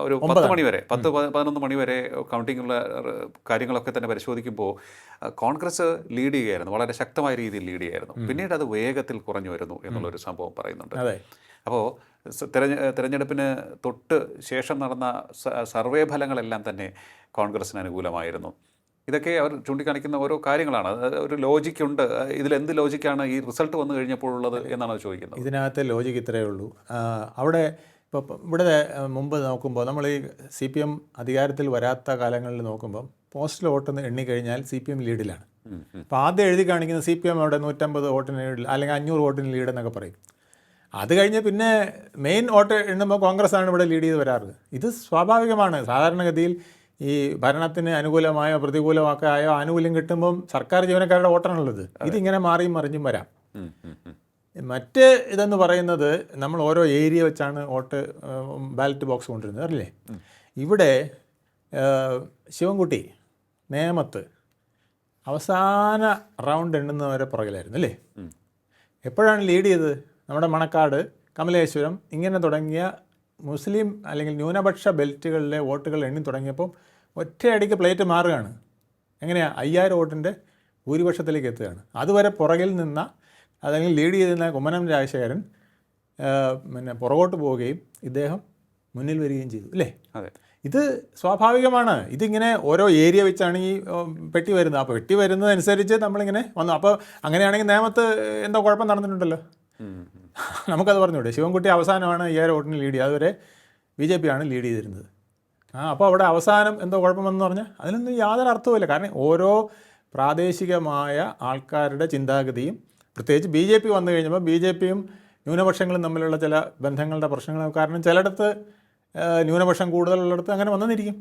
ഒരു 10 മണി വരെ 11 മണി വരെ കൗണ്ടിങ്ങുള്ള കാര്യങ്ങളൊക്കെ തന്നെ പരിശോധിക്കുമ്പോൾ കോൺഗ്രസ് ലീഡ് ചെയ്യുകയായിരുന്നു, വളരെ ശക്തമായ രീതിയിൽ ലീഡ് ചെയ്യുകയായിരുന്നു. പിന്നീട് അത് വേഗത്തിൽ കുറഞ്ഞു വരുന്നു എന്നുള്ളൊരു സംഭവം പറയുന്നുണ്ട്. അപ്പോൾ തിരഞ്ഞെടുപ്പിന് തൊട്ട് ശേഷം നടന്ന സർവേ ഫലങ്ങളെല്ലാം തന്നെ കോൺഗ്രസിന് അനുകൂലമായിരുന്നു. ഇതൊക്കെ അവർ ചൂണ്ടിക്കാണിക്കുന്ന ഓരോ കാര്യങ്ങളാണ്. ഒരു ലോജിക്കുണ്ട്. ഇതിലെന്ത് ലോജിക്കാണ് ഈ റിസൾട്ട് വന്നു കഴിഞ്ഞപ്പോഴുള്ളത് എന്നാണ് ചോദിക്കുന്നത്. ഇതിനകത്തെ ലോജിക്ക് ഇത്രയേ ഉള്ളൂ. അവിടെ ഇവിടെ മുമ്പ് നോക്കുമ്പോൾ നമ്മൾ ഈ CPM അധികാരത്തിൽ വരാത്ത കാലങ്ങളിൽ നോക്കുമ്പോൾ പോസ്റ്റൽ വോട്ട് എണ്ണിക്കഴിഞ്ഞാൽ CPM ലീഡിലാണ്. അപ്പോൾ ആദ്യം എഴുതി കാണിക്കുന്ന CPM അവിടെ 150 വോട്ടിന് ലീഡ് അല്ലെങ്കിൽ 500 വോട്ടിന് ലീഡ് എന്നൊക്കെ പറയും. അത് കഴിഞ്ഞ് പിന്നെ മെയിൻ വോട്ട് എണ്ണുമ്പോൾ കോൺഗ്രസ്സാണ് ഇവിടെ ലീഡ് ചെയ്ത് വരാറ്. ഇത് സ്വാഭാവികമാണ്. സാധാരണഗതിയിൽ ഈ ഭരണത്തിന് അനുകൂലമായോ പ്രതികൂലമൊക്കെ ആയോ ആനുകൂല്യം കിട്ടുമ്പം സർക്കാർ ജീവനക്കാരുടെ വോട്ടാണുള്ളത്. ഇതിങ്ങനെ മാറിയും മറിഞ്ഞും വരാം. മറ്റ് ഇതെന്ന് പറയുന്നത് നമ്മൾ ഓരോ ഏരിയ വെച്ചാണ് വോട്ട് ബാലറ്റ് ബോക്സ് കൊണ്ടുവരുന്നത് അല്ലേ. ഇവിടെ ശിവൻകുട്ടി നേമത്ത് അവസാന റൗണ്ട് എണ്ണുന്നവരെ പുറകിലായിരുന്നു അല്ലേ. എപ്പോഴാണ് ലീഡ് ചെയ്തത്? നമ്മുടെ മണക്കാട്, കമലേശ്വരം ഇങ്ങനെ തുടങ്ങിയ മുസ്ലിം അല്ലെങ്കിൽ ന്യൂനപക്ഷ ബെൽറ്റുകളിലെ വോട്ടുകൾ എണ്ണി തുടങ്ങിയപ്പോൾ ഒറ്റയടിക്ക് പ്ലേറ്റ് മാറുകയാണ്. എങ്ങനെയാണ്? 5000 വോട്ടിൻ്റെ ഭൂരിപക്ഷത്തിലേക്ക് എത്തുകയാണ്. അതുവരെ പുറകിൽ നിന്ന അല്ലെങ്കിൽ ലീഡ് ചെയ്തിരുന്ന കുമ്മനം രാജശേഖരൻ പിന്നെ പുറകോട്ട് പോവുകയും ഇദ്ദേഹം മുന്നിൽ വരികയും ചെയ്തു അല്ലേ. ഇത് സ്വാഭാവികമാണ്. ഇതിങ്ങനെ ഓരോ ഏരിയ വെച്ചാണ് ഈ പെട്ടി വരുന്നത്. അപ്പോൾ പെട്ടി വരുന്നതനുസരിച്ച് നമ്മളിങ്ങനെ വന്നു. അപ്പോൾ അങ്ങനെയാണെങ്കിൽ നേമത്ത് എന്തോ കുഴപ്പം നടന്നിട്ടുണ്ടല്ലോ, നമുക്കത് പറഞ്ഞൂടെ. ശിവൻകുട്ടി അവസാനമാണ് 5000 വോട്ടിന് ലീഡ് ചെയ്യുക. അതുവരെ BJP ആണ് ലീഡ് ചെയ്തിരുന്നത്. അപ്പോൾ അവിടെ അവസാനം എന്തോ കുഴപ്പമെന്ന് പറഞ്ഞാൽ അതിനൊന്നും യാതൊരു അർത്ഥവുമില്ല. കാരണം ഓരോ പ്രാദേശികമായ ആൾക്കാരുടെ ചിന്താഗതിയും, പ്രത്യേകിച്ച് BJP വന്നു കഴിഞ്ഞപ്പോൾ BJPയും ന്യൂനപക്ഷങ്ങളും തമ്മിലുള്ള ചില ബന്ധങ്ങളുടെ പ്രശ്നങ്ങളും കാരണം ചിലയിടത്ത് ന്യൂനപക്ഷം കൂടുതലുള്ളിടത്ത് അങ്ങനെ വന്നെന്നിരിക്കും.